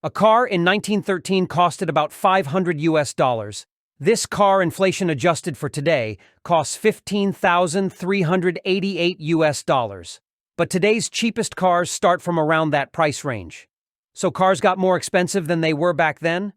A car in 1913 costed about 500 US dollars. This car, inflation adjusted for today, costs 15,388 US dollars. But today's cheapest cars start from around that price range. So cars got more expensive than they were back then?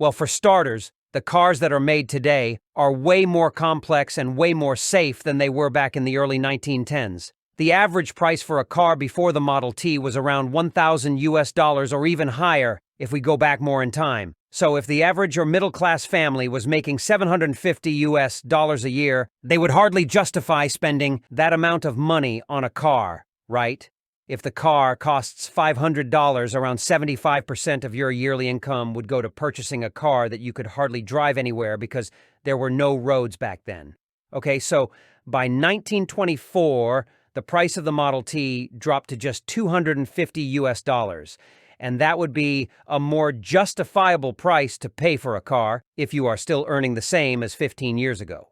Well, for starters, the cars that are made today are way more complex and way more safe than they were back in the early 1910s. The average price for a car before the Model T was around 1,000 US dollars or even higher if we go back more in time. So if the average or middle-class family was making 750 US dollars a year, they would hardly justify spending that amount of money on a car, right? If the car costs $500, around 75% of your yearly income would go to purchasing a car that you could hardly drive anywhere because there were no roads back then. Okay, so by 1924, the price of the Model T dropped to just 250 US dollars. And that would be a more justifiable price to pay for a car if you are still earning the same as 15 years ago.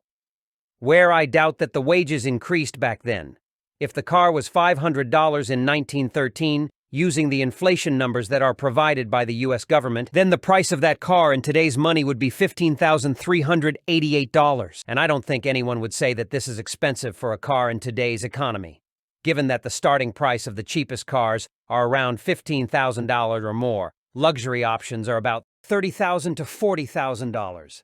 Where I doubt that the wages increased back then. If the car was $500 in 1913, using the inflation numbers that are provided by the US government, then the price of that car in today's money would be $15,388. And I don't think anyone would say that this is expensive for a car in today's economy, given that the starting price of the cheapest cars are around $15,000 or more. Luxury options are about $30,000 to $40,000.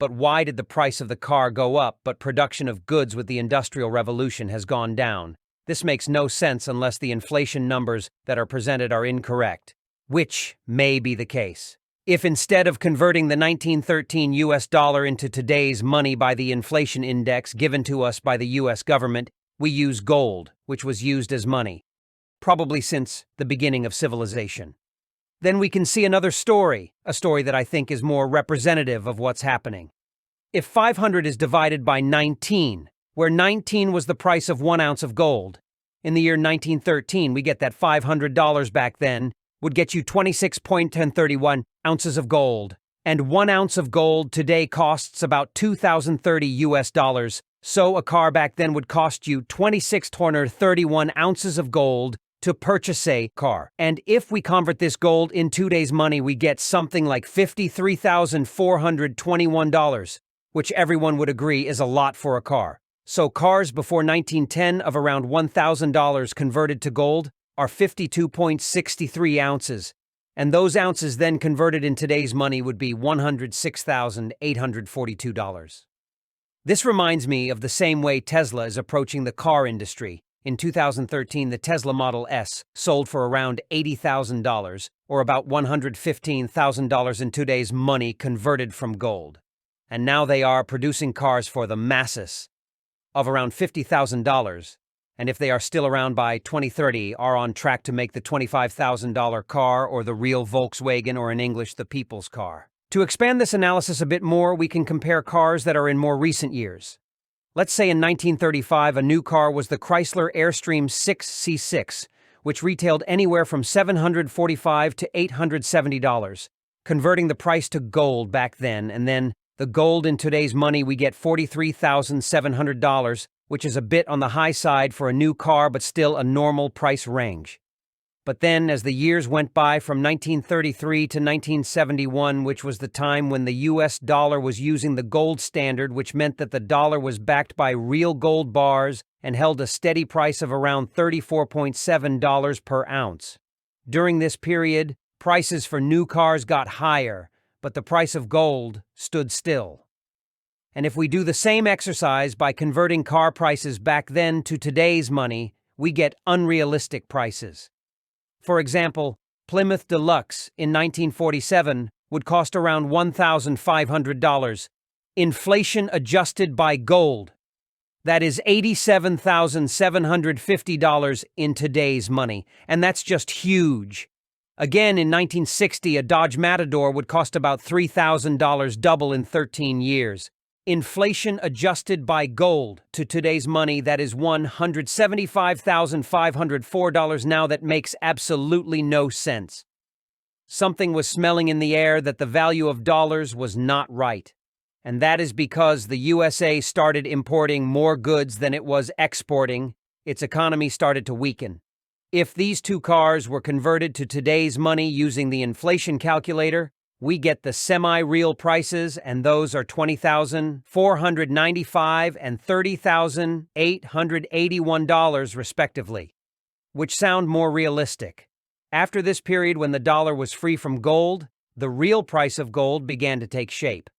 But why did the price of the car go up, but production of goods with the Industrial Revolution has gone down? This makes no sense unless the inflation numbers that are presented are incorrect, which may be the case. If instead of converting the 1913 US dollar into today's money by the inflation index given to us by the US government, we use gold, which was used as money, probably since the beginning of civilization, then we can see another story, a story that I think is more representative of what's happening. If 500 is divided by 19, where 19 was the price of 1 ounce of gold, in the year 1913 we get that $500 back then would get you 26.1031 ounces of gold, and 1 ounce of gold today costs about 2,030 US dollars, so a car back then would cost you 26.31 ounces of gold to purchase a car. And if we convert this gold in today's money, we get something like $53,421, which everyone would agree is a lot for a car. So cars before 1910 of around $1,000 converted to gold are 52.63 ounces, and those ounces then converted in today's money would be $106,842. This reminds me of the same way Tesla is approaching the car industry. In 2013, the Tesla Model S sold for around $80,000, or about $115,000 in today's money converted from gold. And now they are producing cars for the masses of around $50,000, and if they are still around by 2030, are on track to make the $25,000 car or the real Volkswagen, or in English, the people's car. To expand this analysis a bit more, we can compare cars that are in more recent years. Let's say in 1935, a new car was the Chrysler Airstream 6 C6, which retailed anywhere from $745 to $870, converting the price to gold back then, and then the gold in today's money we get $43,700, which is a bit on the high side for a new car but still a normal price range. But then, as the years went by from 1933 to 1971, which was the time when the US dollar was using the gold standard, which meant that the dollar was backed by real gold bars and held a steady price of around $34.7 per ounce. During this period, prices for new cars got higher, but the price of gold stood still. And if we do the same exercise by converting car prices back then to today's money, we get unrealistic prices. For example, Plymouth Deluxe in 1947 would cost around $1,500, inflation adjusted by gold. That is $87,750 in today's money, and that's just huge. Again, in 1960, a Dodge Matador would cost about $3,000, double in 13 years. Inflation adjusted by gold to today's money, that is $175,504 now. That makes absolutely no sense. Something was smelling in the air that the value of dollars was not right. And that is because the USA started importing more goods than it was exporting. Its economy started to weaken. If these two cars were converted to today's money using the inflation calculator, we get the semi-real prices, and those are $20,495 and $30,881 respectively, which sound more realistic. After this period when the dollar was free from gold, the real price of gold began to take shape.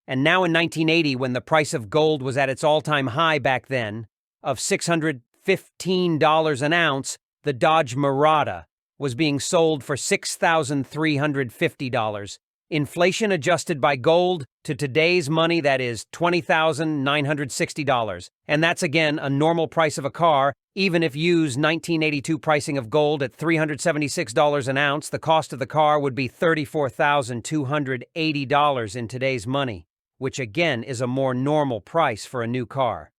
And now in 1980, when the price of gold was at its all-time high back then, of $615 an ounce, the Dodge Murata was being sold for $6,350. Inflation adjusted by gold to today's money, that is $20,960. And that's again a normal price of a car. Even if used 1982 pricing of gold at $376 an ounce, the cost of the car would be $34,280 in today's money, which again is a more normal price for a new car.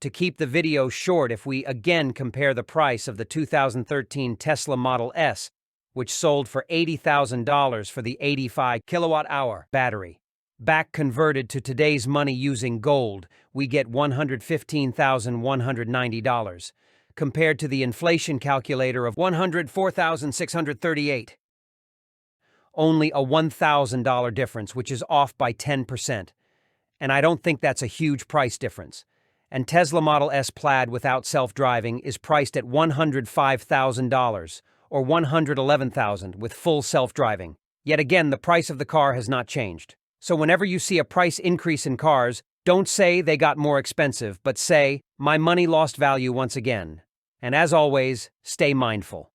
To keep the video short, if we again compare the price of the 2013 Tesla Model S, which sold for $80,000 for the 85 kilowatt-hour battery, back converted to today's money using gold, we get $115,190, compared to the inflation calculator of $104,638. Only a $1,000 difference, which is off by 10%. And I don't think that's a huge price difference. And Tesla Model S Plaid without self-driving is priced at $105,000 or $111,000 with full self-driving. Yet again, the price of the car has not changed. So whenever you see a price increase in cars, don't say they got more expensive, but say, my money lost value once again. And as always, stay mindful.